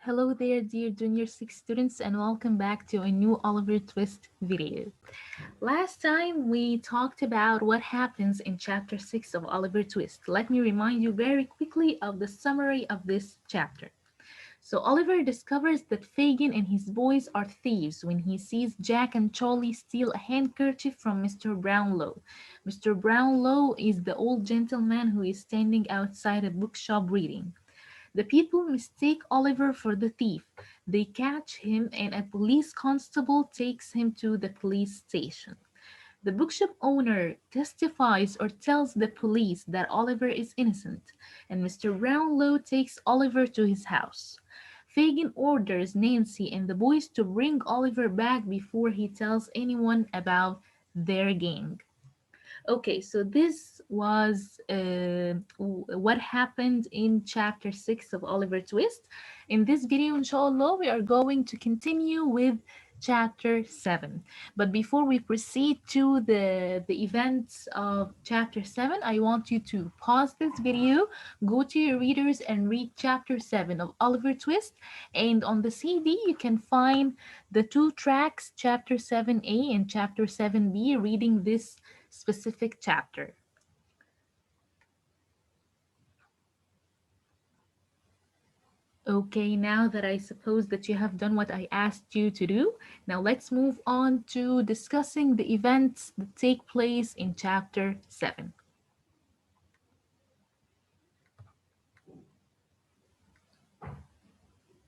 Hello there, dear Junior 6 students, and welcome back to a new Oliver Twist video. Last time we talked about what happens in chapter 6 of Oliver Twist. Let me remind you very quickly of the summary of this chapter. So Oliver discovers that Fagin and his boys are thieves when he sees Jack and Charlie steal a handkerchief from Mr. Brownlow. Mr. Brownlow is the old gentleman who is standing outside a bookshop reading. The people mistake Oliver for the thief. They catch him, and a police constable takes him to the police station. The bookshop owner testifies or tells the police that Oliver is innocent, and Mr. Brownlow takes Oliver to his house. Fagin orders Nancy and the boys to bring Oliver back before he tells anyone about their gang. Okay, so this was what happened in chapter 6 of Oliver Twist. In this video, inshallah, we are going to continue with chapter 7. But before we proceed to the events of chapter 7, I want you to pause this video, go to your readers and read chapter 7 of Oliver Twist. And on the CD, you can find the two tracks, chapter 7a and chapter 7b, reading this specific chapter. Okay, now that I suppose that you have done what I asked you to do, now let's move on to discussing the events that take place in chapter 7.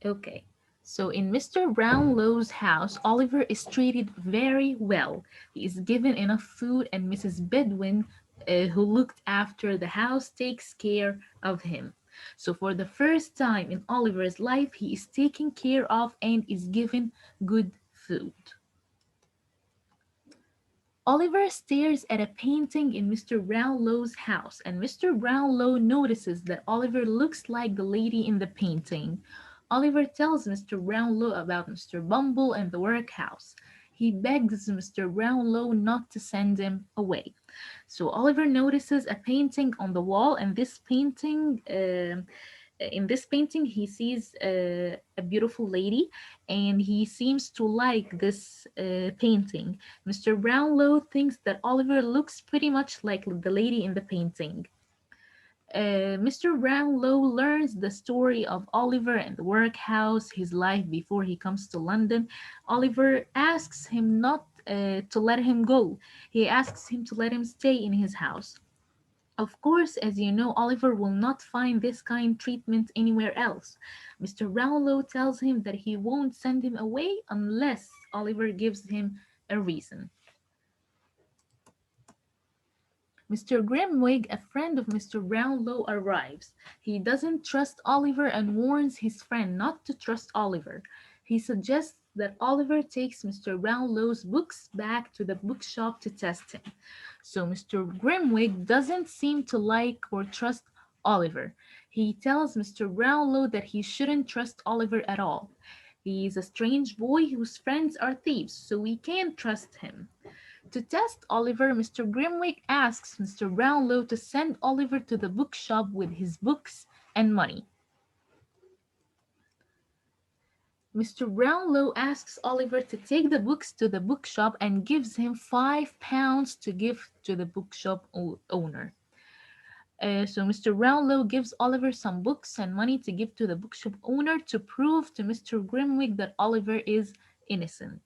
Okay, so in Mr. Brownlow's house, Oliver is treated very well. He is given enough food, and Mrs. Bedwin, who looked after the house, takes care of him. So, for the first time in Oliver's life, he is taken care of and is given good food. Oliver stares at a painting in Mr. Brownlow's house, and Mr. Brownlow notices that Oliver looks like the lady in the painting. Oliver tells Mr. Brownlow about Mr. Bumble and the workhouse. He begs Mr. Brownlow not to send him away. So Oliver notices a painting on the wall, and in this painting, he sees a beautiful lady, and he seems to like this painting. Mr. Brownlow thinks that Oliver looks pretty much like the lady in the painting. Mr. Brownlow learns the story of Oliver and the workhouse, his life before he comes to London. Oliver asks him not to let him go. He asks him to let him stay in his house. Of course, as you know, Oliver will not find this kind treatment anywhere else. Mr. Brownlow tells him that he won't send him away unless Oliver gives him a reason. Mr. Grimwig, a friend of Mr. Brownlow, arrives. He doesn't trust Oliver and warns his friend not to trust Oliver. He suggests that Oliver takes Mr. Brownlow's books back to the bookshop to test him. So Mr. Grimwig doesn't seem to like or trust Oliver. He tells Mr. Brownlow that he shouldn't trust Oliver at all. He is a strange boy whose friends are thieves, so we can't trust him. To test Oliver, Mr. Grimwig asks Mr. Brownlow to send Oliver to the bookshop with his books and money. Mr. Brownlow asks Oliver to take the books to the bookshop and gives him £5 to give to the bookshop owner. So Mr. Brownlow gives Oliver some books and money to give to the bookshop owner to prove to Mr. Grimwig that Oliver is innocent.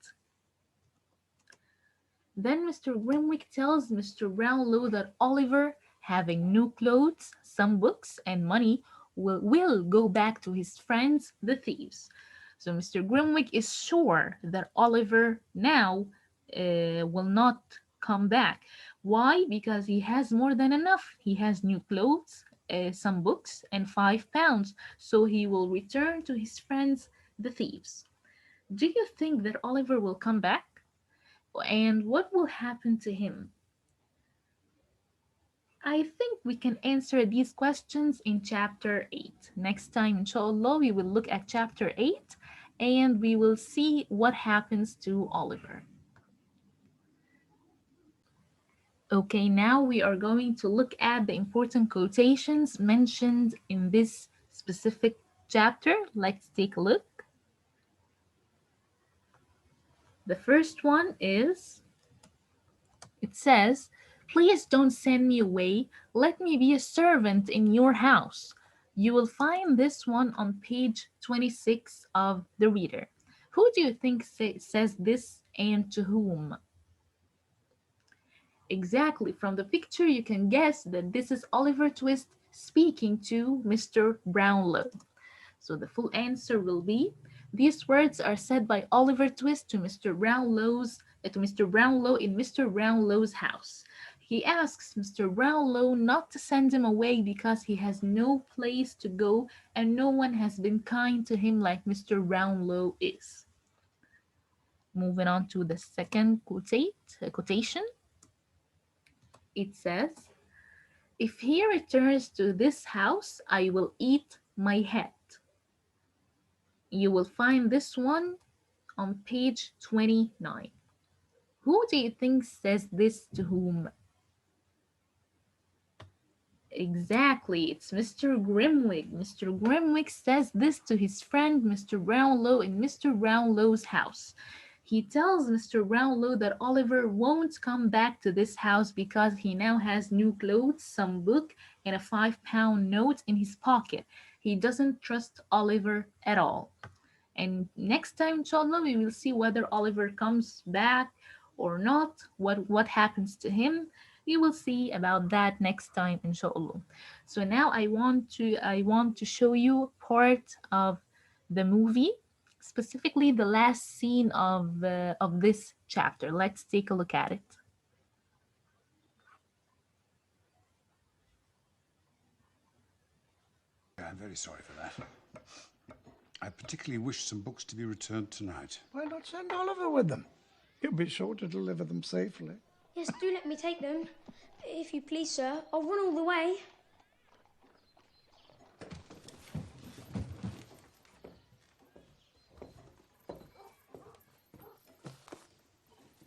Then Mr. Grimwig tells Mr. Brownlow that Oliver, having new clothes, some books, and money, will go back to his friends, the thieves. So Mr. Grimwig is sure that Oliver now will not come back. Why? Because he has more than enough. He has new clothes, some books, and £5. So he will return to his friends, the thieves. Do you think that Oliver will come back? And what will happen to him? I think we can answer these questions in chapter 8. Next time, inshallah, we will look at chapter 8 and we will see what happens to Oliver. Okay, now we are going to look at the important quotations mentioned in this specific chapter. Let's take a look. The first one is, it says, "Please don't send me away. Let me be a servant in your house." You will find this one on page 26 of the reader. Who do you think says this and to whom? Exactly, from the picture you can guess that this is Oliver Twist speaking to Mr. Brownlow. So the full answer will be, these words are said by Oliver Twist to Mr. Brownlow in Mr. Brownlow's house. He asks Mr. Brownlow not to send him away because he has no place to go and no one has been kind to him like Mr. Brownlow is. Moving on to the second quotation. It says, "If he returns to this house, I will eat my head." You will find this one on page 29. Who do you think says this to whom? Exactly, it's Mr. Grimwig. Mr. Grimwig says this to his friend Mr. Brownlow in Mr. Brownlow's house. He tells Mr. Brownlow that Oliver won't come back to this house because he now has new clothes, some book, and a £5 note in his pocket. He doesn't trust Oliver at all. And next time, inshallah, we will see whether Oliver comes back or not, what happens to him. We will see about that next time, inshallah. So now I want to show you part of the movie, specifically the last scene of this chapter. Let's take a look at it. I'm very sorry for that. I particularly wish some books to be returned tonight. Why not send Oliver with them? He'll be sure to deliver them safely. Yes, do let me take them. If you please, sir. I'll run all the way.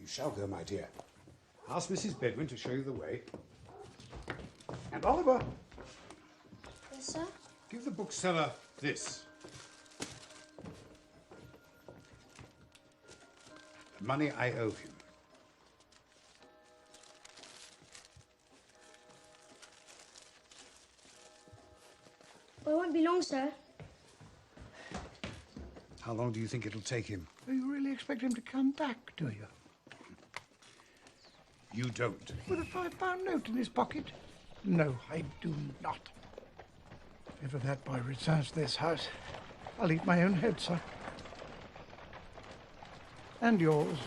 You shall go, my dear. Ask Mrs. Bedwin to show you the way. And Oliver, Yes, sir. give the bookseller this. The money I owe him. Well, it won't be long, sir. How long do you think it'll take him? Do you really expect him to come back, do you? You don't. With a £5 note in his pocket? No, I do not. If ever that boy returns to this house, I'll eat my own head, sir. And yours.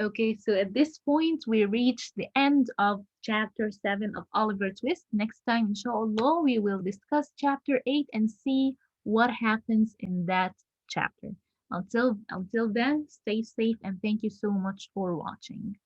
Okay, so at this point, we reach the end of chapter 7 of Oliver Twist. Next time, inshallah, we will discuss chapter 8 and see what happens in that chapter. Until then, stay safe and thank you so much for watching.